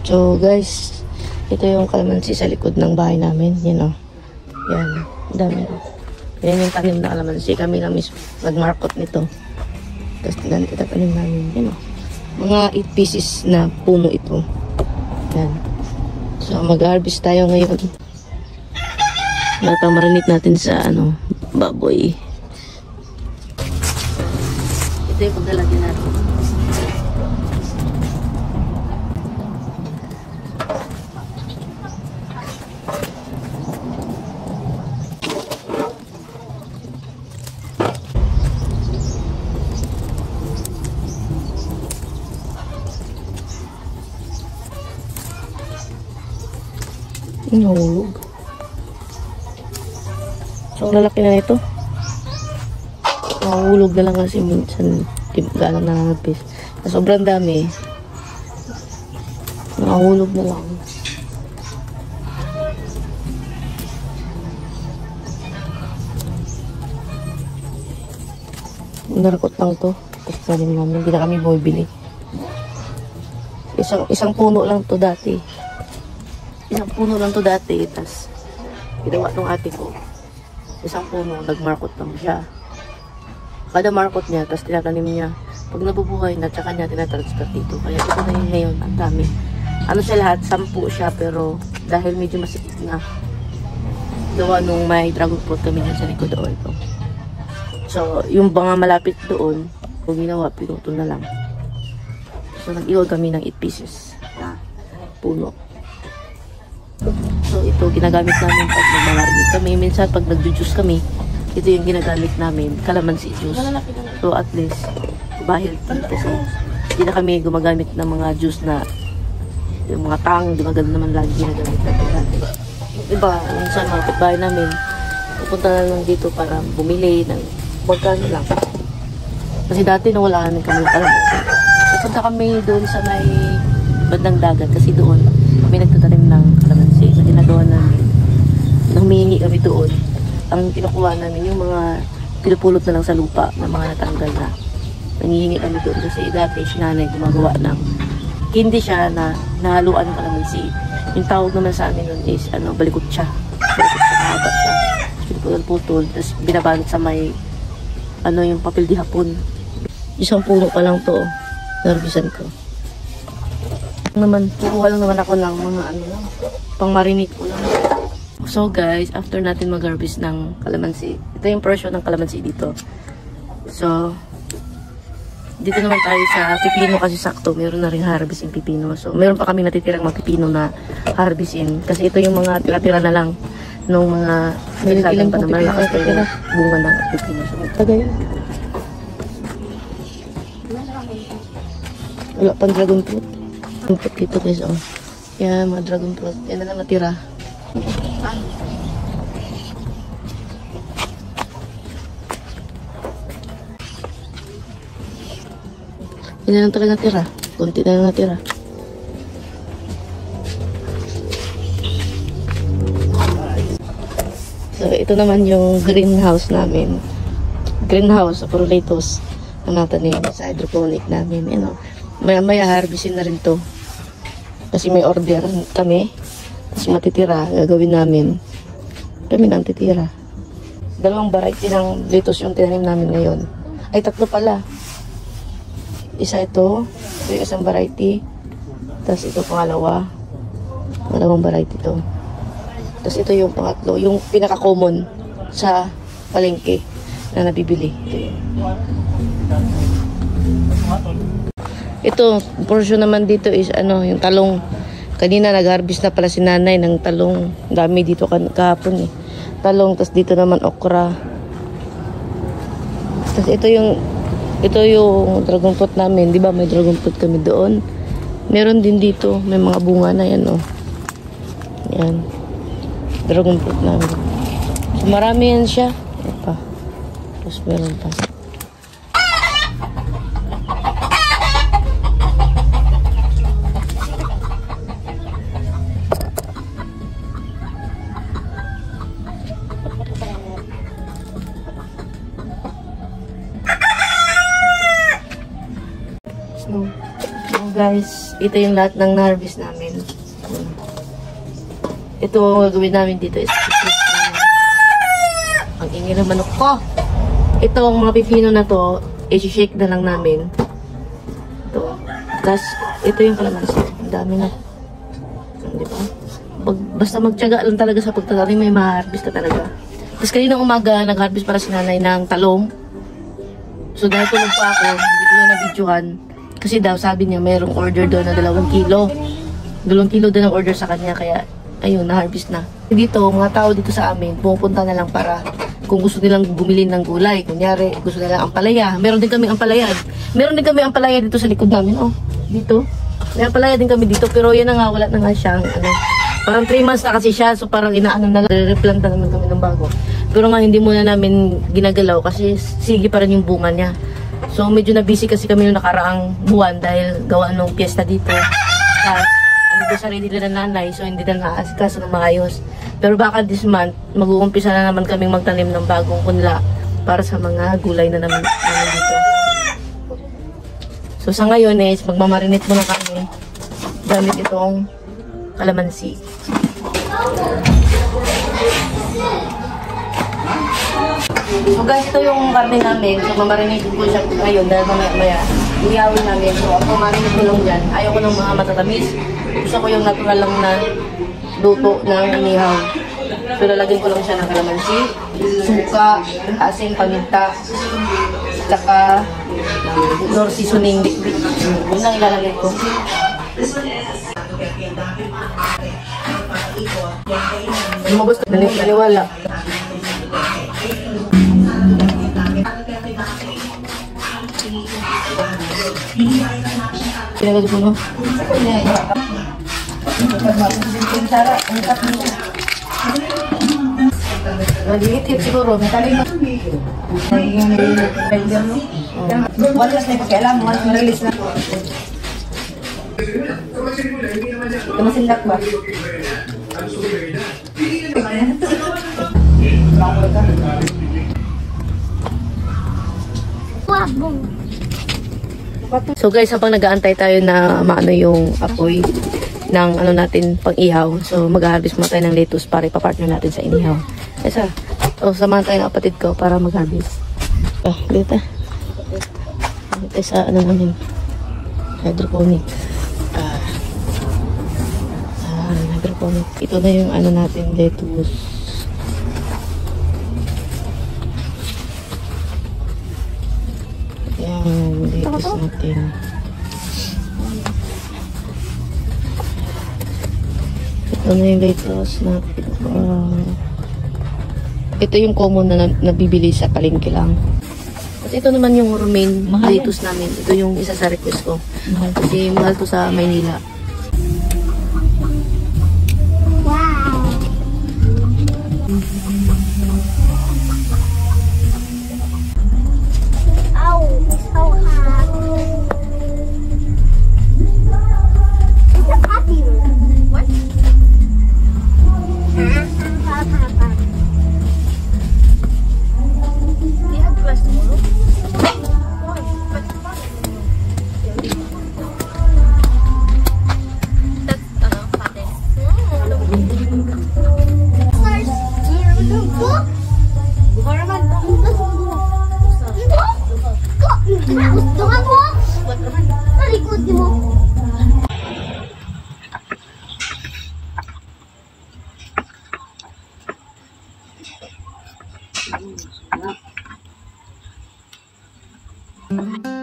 So guys, ito yung kalamansi sa likod ng bahay namin. Yan o. Yan. Dami o. Yan yung tanim na kalamansi. Kami lang mismo nag-market nito. Tapos ganito tanim namin. Yan o. Mga 8 pieces na puno ito. Yan. So mag-harvest tayo ngayon. Napamarinate natin sa baboy. Ito yung paglalagyan natin. Nahulog. So, lalaki na ito. Nahulog na lang kasi minsan gano'n nanganagpis. Sobrang dami. Nahulog na lang. Narakot lang to. Tapos tanim namin. Hindi na kami bumibili. Isang puno lang to dati. Isang puno lang to dati. Tapos ginawa tong ate ko. Isang puno. Nag-markot lang siya. Kada markot niya. Tapos tinatanim niya. Pag nabubuhay na, tsaka niya tinatransfer dito. Kaya ito na yun ngayon. Ang dami. Ano siya lahat? 10 siya. Pero dahil medyo masikip na. Gawa nung may dragon fruit kami dyan sa likod doon. Ito. So, yung mga malapit doon, kung ginawa, pinuto na lang. So, nag-iwag kami ng 8 pieces na puno. So, ito, ginagamit namin pag nagmamarket kami. Minsan, pag nag-juice kami, ito yung ginagamit namin, calamansi juice. So, at least, bahil kasi hindi na kami gumagamit ng mga juice na yung mga tang, di ba ganun naman lagi ginagamit natin. Iba, minsan mga kapitbahay namin, pupunta na lang dito para bumili ng magkano lang. Kasi dati nung wala kami kalamansi, pupunta kami doon sa may bandang dagat kasi doon kami nagtatanim ng kalamansi. So, ginagawa namin, humihingi kami doon. Ang kinukuha namin yung mga pinupulot na lang sa lupa na mga natanggal na. Nangihingi kami doon kasi dati si nanay gumagawa ng hindi siya na nahaluan ng kalamansi. Yung tawag naman sa amin nun is balikot siya. Balikot siya, mahaba siya. Pinuputol-putol, tapos binabalot sa may yung papel di hapon. Isang puno pa lang to. Narbisan ko. Kukuha lang naman ako ng mga pang marinate ko lang. So guys, after natin mag-harvest ng kalamansi, ito yung portion ng kalamansi dito. So, dito naman tayo sa pipino kasi sakto. Meron na rin harvest yung pipino. So, meron pa kami natitirang mga pipino na harvestin. Kasi ito yung mga tira-tira na lang nung mga nilisagan pa naman lakas pa yung bunga ng pipino. So, tagay. Wala pang dragon fruit. Dragon fruit dito guys, oh. Yan, mga dragon fruit. Yan na lang natira. Yan na lang talaga natira. Kunti na lang natira. So, ito naman yung greenhouse namin. Greenhouse, puro lettuce na natanim sa hydroponic namin. May harvestin na rin to. Kasi may order kami. Tapos matitira, gagawin namin. Kami nang titira. 2 variety ng lettuce yung tinanim namin ngayon. Ay, 3 pala. Isa ito yung isang variety. Tapos ito pangalawa. 2 variety ito. Tapos ito yung pangatlo. Yung pinaka-common sa palengke na nabibili. Ito, portion naman dito is yung talong. Kanina nag-harvest na pala si nanay ng talong. Dami dito kahapon eh. Talong, tapos dito naman okra. Tapos ito yung dragon fruit namin. Di ba may dragon fruit kami doon? Meron din dito. May mga bunga na yan, oh. Yan. Dragon fruit namin. So, marami yan siya. Ito. Tapos meron pa. guys, ito yung lahat ng na-harvest namin. Ito gawin namin dito is ang ingay ng manok ko. Ito, mga pipino na to, i-shake na lang namin. Ito. Tapos, ito yung kalamansi. Ang dami na. Di ba? Basta magtiyaga lang talaga sa pagtatanim, may ma-harvest ka talaga. Tapos kaninang umaga, nag-harvest para si nanay ng talong. So, dahil tulog pa ako, hindi ko na na-videohan. Kasi daw, sabi niya, mayroong order doon na 2 kilo. 2 kilo din ang order sa kanya, kaya, ayun, na-harvest na. Dito, mga tao dito sa amin, pumupunta na lang para kung gusto nilang bumili ng gulay. Kunyari, gusto nila ampalaya. Meron din kami ampalaya. Meron din kami ampalaya dito sa likod namin. Oh, dito. May ampalaya din kami dito. Pero yan na nga, wala na nga siyang, parang 3 months na kasi siya. So, parang inaano na lang. Replanta naman kami ng bago. Pero nga, hindi muna namin ginagalaw kasi sige pa rin yung bunga niya. So, medyo na busy kasi kami nung nakaraang buwan dahil gawa nung piyesta dito. Doon sa ready nila nanay, so hindi na naasikaso ng maayos. Pero baka this month, mag-uumpisa na naman kaming magtanim ng bagong punla para sa mga gulay na naman dito. So sa ngayon is, magmamarinate muna kami gamit itong kalamansi. So guys, ito yung karne namin. So mamarinate ko siya ngayon dahil mamaya iyawin namin. So ako marinate ko lang dyan. Ayaw ko ng mga matatamis. Gusto ko yung natural lang na luto ng inihaw. So, lalagyan ko lang siya ng kalamansi, suka, asin, paminta, tsaka nor seasoning. Yun lang ilalagay ko. Lumabas ka, naniwala. Pinagad ko no? Nagigit siguro, may taling walas na pakialam, walas na release na. Kamasindak ba? So guys, habang nag-aantay tayo na maano yung apoy ng ano natin pang ihaw. So mag-harvest muna tayo ng lettuce para ipapartner natin sa inihaw. Esa, so samahan tayo ng kapatid ko para mag-harvest. Dito. Dito sa ano namin, hydroponic. Hydroponic. Ito na yung ano natin, lettuce. Yan, lettuce natin. Ito na yung lettuce natin. Ito yung common na nabibili sa palengke lang. At ito naman yung romaine lettuce namin. Ito yung isa sa request ko. Kasi mahal to sa Maynila. Sarap.